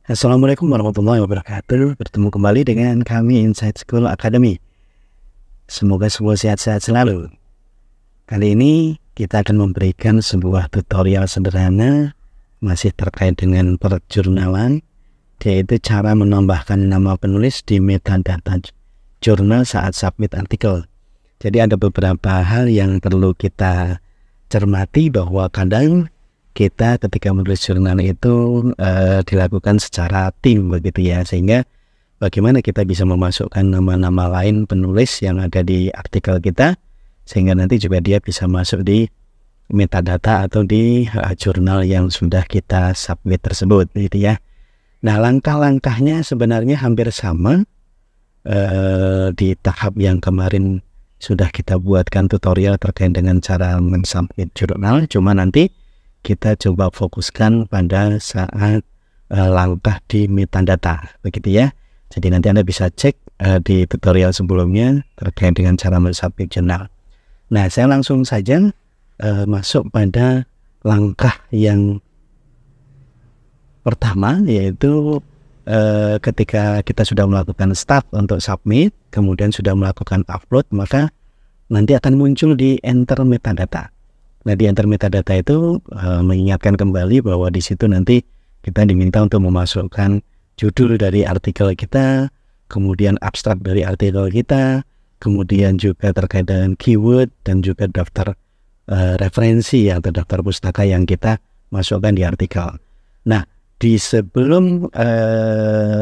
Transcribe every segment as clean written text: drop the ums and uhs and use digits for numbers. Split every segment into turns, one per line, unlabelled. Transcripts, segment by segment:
Assalamualaikum warahmatullahi wabarakatuh. Bertemu kembali dengan kami Insight School Academy. Semoga semua sehat-sehat selalu. Kali ini kita akan memberikan sebuah tutorial sederhana masih terkait dengan perjurnalan, yaitu cara menambahkan nama penulis di metadata jurnal saat submit artikel. Jadi ada beberapa hal yang perlu kita cermati, bahwa kadang kita ketika menulis jurnal itu dilakukan secara tim begitu ya, sehingga bagaimana kita bisa memasukkan nama-nama lain penulis yang ada di artikel kita, sehingga nanti juga dia bisa masuk di metadata atau di jurnal yang sudah kita submit tersebut gitu ya. Nah, langkah-langkahnya sebenarnya hampir sama di tahap yang kemarin sudah kita buatkan tutorial terkait dengan cara mensubmit jurnal, cuma nanti kita coba fokuskan pada saat langkah di metadata begitu ya. Jadi nanti Anda bisa cek di tutorial sebelumnya terkait dengan cara mensubmit jurnal. Nah, saya langsung saja masuk pada langkah yang pertama, yaitu ketika kita sudah melakukan start untuk submit, kemudian sudah melakukan upload, maka nanti akan muncul di enter metadata. Nah, di enter metadata itu mengingatkan kembali bahwa di situ nanti kita diminta untuk memasukkan judul dari artikel kita, kemudian abstrak dari artikel kita, kemudian juga terkait dengan keyword dan juga daftar referensi atau daftar pustaka yang kita masukkan di artikel. Nah, di sebelum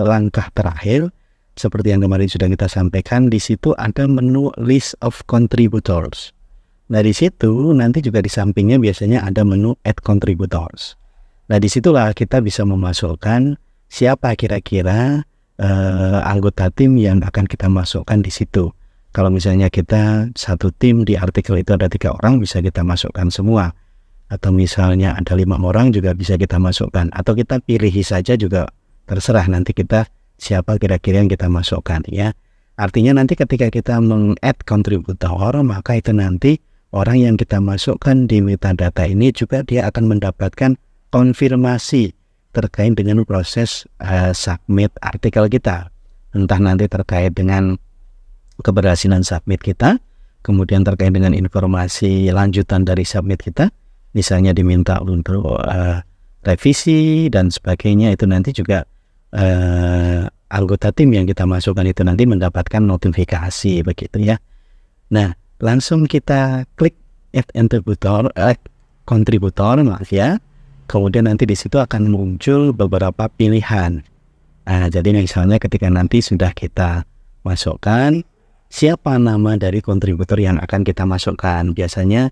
langkah terakhir, seperti yang kemarin sudah kita sampaikan, di situ ada menu list of contributors. Nah, di situ nanti juga di sampingnya biasanya ada menu add contributors. Nah, disitulah kita bisa memasukkan siapa kira-kira anggota tim yang akan kita masukkan di situ. Kalau misalnya kita satu tim di artikel itu ada 3 orang, bisa kita masukkan semua. Atau misalnya ada 5 orang juga bisa kita masukkan. Atau kita pilih saja juga, terserah nanti kita siapa kira-kira yang kita masukkan ya. Artinya nanti ketika kita meng-add contributor, maka itu nanti orang yang kita masukkan di metadata ini juga dia akan mendapatkan konfirmasi terkait dengan proses submit artikel kita. Entah nanti terkait dengan keberhasilan submit kita, kemudian terkait dengan informasi lanjutan dari submit kita, misalnya diminta untuk revisi dan sebagainya, itu nanti juga anggota tim yang kita masukkan itu nanti mendapatkan notifikasi begitu ya. Nah, langsung kita klik add contributor, maaf ya. Kemudian nanti di situ akan muncul beberapa pilihan. Nah, jadi misalnya ketika nanti sudah kita masukkan siapa nama dari kontributor yang akan kita masukkan, biasanya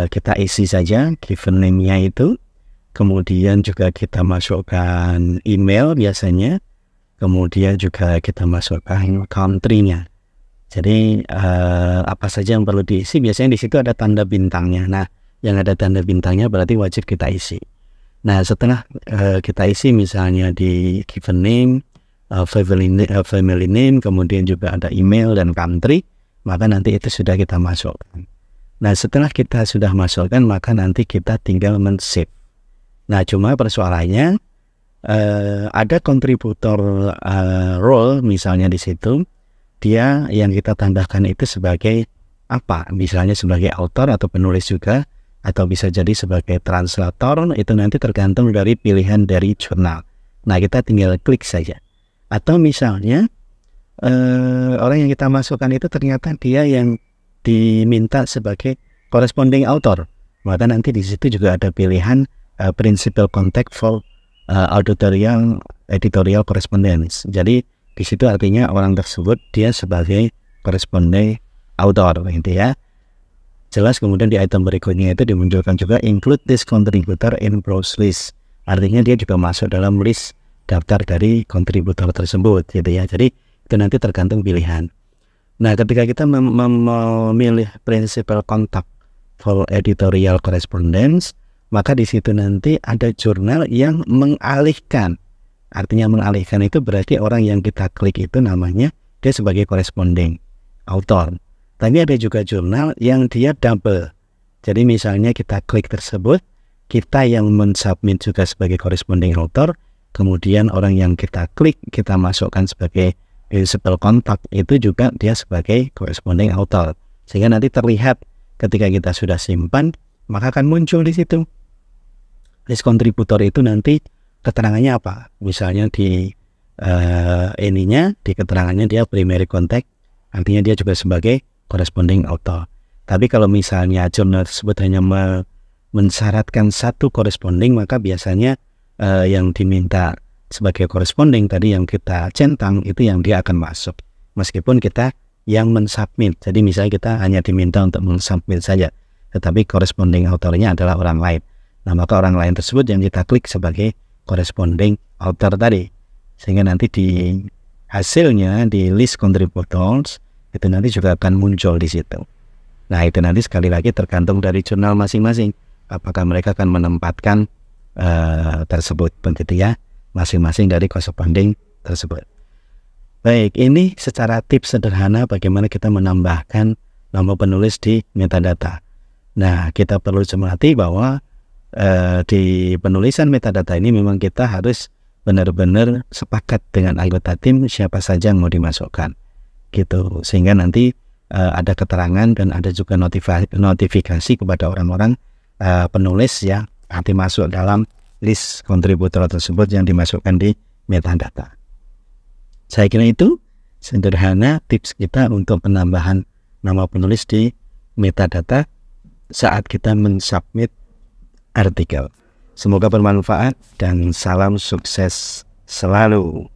kita isi saja given name-nya itu. Kemudian juga kita masukkan email biasanya. Kemudian juga kita masukkan country-nya. Jadi apa saja yang perlu diisi, biasanya di situ ada tanda bintangnya. Nah, yang ada tanda bintangnya berarti wajib kita isi. Nah, setelah kita isi misalnya di given name, family name, kemudian juga ada email dan country, maka nanti itu sudah kita masukkan. Nah, setelah kita sudah masukkan, maka nanti kita tinggal men-save. Nah, cuma persoalannya ada kontributor role misalnya di situ. Dia yang kita tambahkan itu sebagai apa? Misalnya sebagai author atau penulis juga, atau bisa jadi sebagai translator, itu nanti tergantung dari pilihan dari jurnal. Nah, kita tinggal klik saja. Atau misalnya orang yang kita masukkan itu ternyata dia yang diminta sebagai corresponding author, maka nanti di situ juga ada pilihan principal contact for editorial correspondence. Jadi di situ artinya orang tersebut dia sebagai corresponding author gitu ya. Jelas. Kemudian di item berikutnya itu dimunculkan juga include this contributor in browse list. Artinya dia juga masuk dalam list daftar dari kontributor tersebut gitu ya. Jadi itu nanti tergantung pilihan. Nah, ketika kita memilih principal contact for editorial correspondence, maka di situ nanti ada jurnal yang mengalihkan. Artinya mengalihkan itu berarti orang yang kita klik itu namanya dia sebagai corresponding author. Tapi ada juga jurnal yang dia double. Jadi misalnya kita klik tersebut, kita yang mensubmit juga sebagai corresponding author, kemudian orang yang kita klik, kita masukkan sebagai visible contact, itu juga dia sebagai corresponding author. Sehingga nanti terlihat ketika kita sudah simpan, maka akan muncul di situ. List contributor itu nanti keterangannya apa? Misalnya di di keterangannya dia primary contact, artinya dia juga sebagai corresponding author. Tapi kalau misalnya jurnal tersebut hanya mensyaratkan satu corresponding, maka biasanya yang diminta sebagai corresponding tadi yang kita centang itu yang dia akan masuk, meskipun kita yang mensubmit. Jadi misalnya kita hanya diminta untuk mensubmit saja, tetapi corresponding authornya adalah orang lain. Nah, maka orang lain tersebut yang kita klik sebagai corresponding author tadi, sehingga nanti di hasilnya di list contributors itu nanti juga akan muncul di situ. Nah, itu nanti sekali lagi tergantung dari jurnal masing-masing, apakah mereka akan menempatkan tersebut begitu ya, masing-masing dari corresponding tersebut. Baik, ini secara tips sederhana bagaimana kita menambahkan nama penulis di metadata. Nah, kita perlu cermati bahwa di penulisan metadata ini memang kita harus benar-benar sepakat dengan anggota tim siapa saja yang mau dimasukkan, gitu. Sehingga nanti ada keterangan dan ada juga notifikasi kepada orang-orang penulis yang nanti masuk dalam list kontributor tersebut yang dimasukkan di metadata. Saya kira itu sederhana tips kita untuk penambahan nama penulis di metadata saat kita mensubmit artikel. Semoga bermanfaat dan salam sukses selalu.